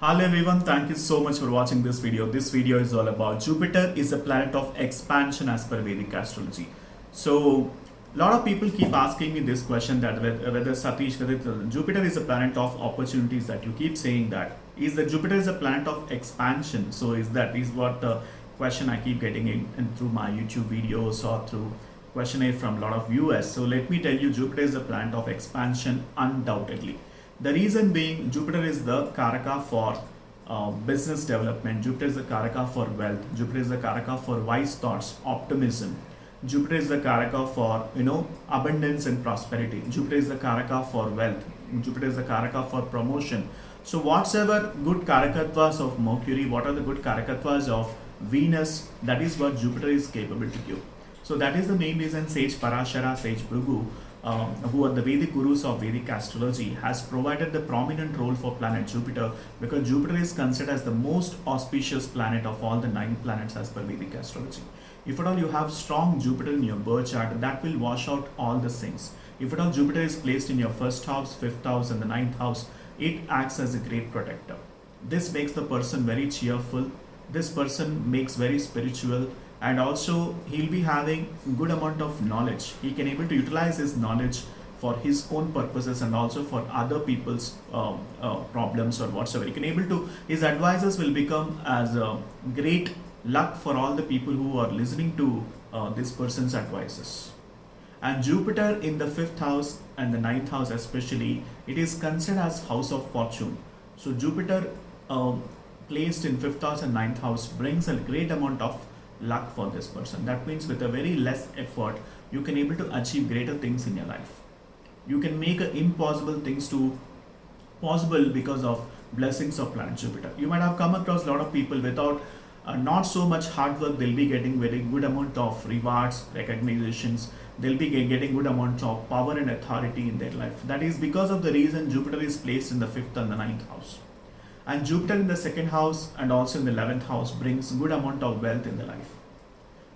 Hello everyone, thank you so much for watching this video. This video is all about Jupiter is a planet of expansion as per Vedic Astrology. So, a lot of people keep asking me this question that whether Satish, whether Jupiter is a planet of opportunities, that you keep saying that. Is that Jupiter is a planet of expansion? So is what the question I keep getting in through my YouTube videos or through questionnaire from a lot of viewers. So let me tell you, Jupiter is a planet of expansion undoubtedly. The reason being, Jupiter is the Karaka for business development. Jupiter is the Karaka for wealth. Jupiter is the Karaka for wise thoughts, optimism. Jupiter is the Karaka for abundance and prosperity. Jupiter is the Karaka for wealth. Jupiter is the Karaka for promotion. So whatsoever good Karakatvas of Mercury, what are the good Karakatvas of Venus, that is what Jupiter is capable to give. So that is the main reason Sage Parashara, Sage Bhrigu, who are the Vedic gurus of Vedic Astrology, has provided the prominent role for planet Jupiter, because Jupiter is considered as the most auspicious planet of all the 9 planets as per Vedic Astrology. If at all you have strong Jupiter in your birth chart, that will wash out all the things. If at all Jupiter is placed in your 1st house, 5th house and the 9th house, it acts as a great protector. This makes the person very cheerful. This person makes very spiritual, and also he'll be having good amount of knowledge. He can able to utilize his knowledge for his own purposes and also for other people's problems or whatsoever. He can able to, his advisors will become as a great luck for all the people who are listening to this person's advices. And Jupiter in the 5th house and the 9th house especially, it is considered as house of fortune. So Jupiter placed in 5th house and 9th house brings a great amount of luck for this person. That means with a very less effort, you can able to achieve greater things in your life. You can make impossible things to possible because of blessings of planet Jupiter. You might have come across a lot of people without not so much hard work, they'll be getting very good amount of rewards, recognitions, they'll be getting good amounts of power and authority in their life. That is because of the reason Jupiter is placed in the 5th and the 9th house. And Jupiter in the 2nd house and also in the 11th house brings good amount of wealth in the life.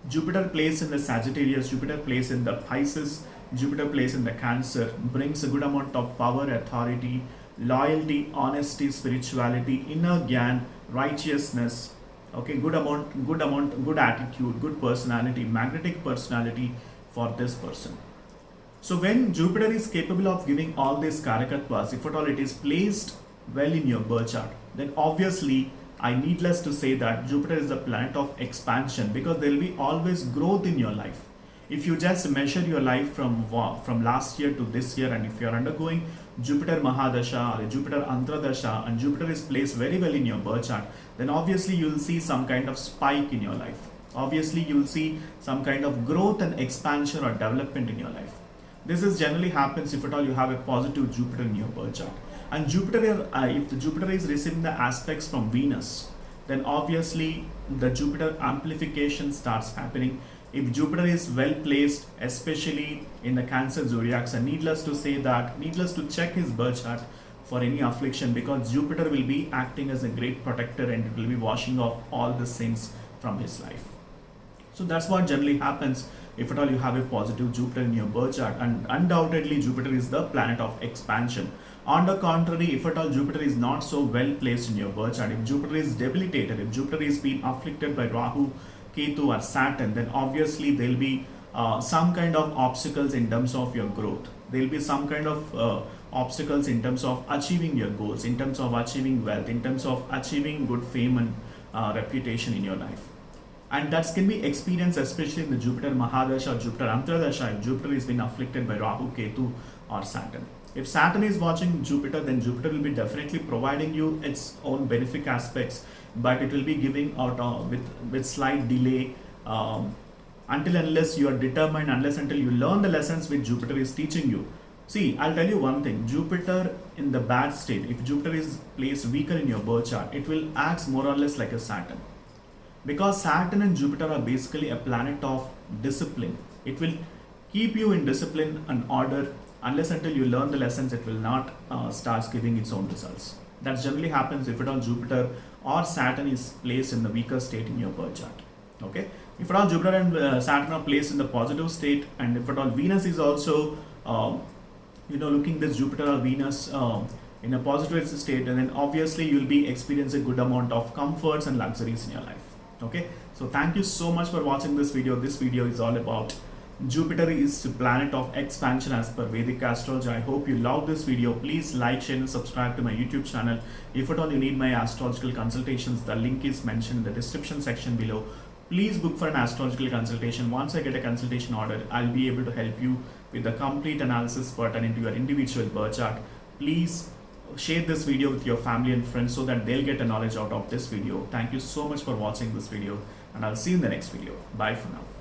Jupiter placed in the Sagittarius, Jupiter placed in the Pisces, Jupiter placed in the Cancer brings a good amount of power, authority, loyalty, honesty, spirituality, inner gyan, righteousness, good attitude, good personality, magnetic personality for this person. So when Jupiter is capable of giving all these Karakatvas, if at all it is placed well in your birth chart, then obviously I needless to say that Jupiter is the planet of expansion, because there will be always growth in your life. If you just measure your life from last year to this year, and if you are undergoing Jupiter Mahadasha or Jupiter Antradasha and Jupiter is placed very well in your birth chart, then obviously you will see some kind of spike in your life. Obviously you will see some kind of growth and expansion or development in your life. This is generally happens if at all you have a positive Jupiter in your birth chart. And Jupiter, if the Jupiter is receiving the aspects from Venus, then obviously the Jupiter amplification starts happening. If Jupiter is well placed, especially in the Cancer zodiacs, and needless to check his birth chart for any affliction, because Jupiter will be acting as a great protector and it will be washing off all the sins from his life. So that's what generally happens if at all you have a positive Jupiter in your birth chart, and undoubtedly Jupiter is the planet of expansion. On the contrary, if at all Jupiter is not so well placed in your birth chart, if Jupiter is debilitated, if Jupiter is being afflicted by Rahu, Ketu or Saturn, then obviously there will be some kind of obstacles in terms of your growth. There will be some kind of obstacles in terms of achieving your goals, in terms of achieving wealth, in terms of achieving good fame and reputation in your life. And that can be experienced especially in the Jupiter Mahadasha or Jupiter Antradasha if Jupiter is being afflicted by Rahu, Ketu or Saturn. If Saturn is watching Jupiter, then Jupiter will be definitely providing you its own benefic aspects, but it will be giving out with slight delay until unless you are determined, unless until you learn the lessons which Jupiter is teaching you. See, I'll tell you one thing, Jupiter in the bad state, if Jupiter is placed weaker in your birth chart, it will act more or less like a Saturn. Because Saturn and Jupiter are basically a planet of discipline. It will keep you in discipline and order. Unless until you learn the lessons, it will not start giving its own results. That generally happens if at all Jupiter or Saturn is placed in the weaker state in your birth chart. Okay. If at all Jupiter and Saturn are placed in the positive state, and if at all Venus is also, looking this Jupiter or Venus in a positive state, and then obviously you'll be experiencing a good amount of comforts and luxuries in your life. Okay, so thank you so much for watching this video. This video is all about Jupiter is the planet of expansion as per Vedic Astrology. I hope you love this video. Please like, share and subscribe to my YouTube channel. If at all you need my astrological consultations, the link is mentioned in the description section below. Please book for an astrological consultation. Once I get a consultation order, I'll be able to help you with the complete analysis pertaining to your individual birth chart. Please share this video with your family and friends so that they'll get a knowledge out of this video. Thank you so much for watching this video, and I'll see you in the next video. Bye for now.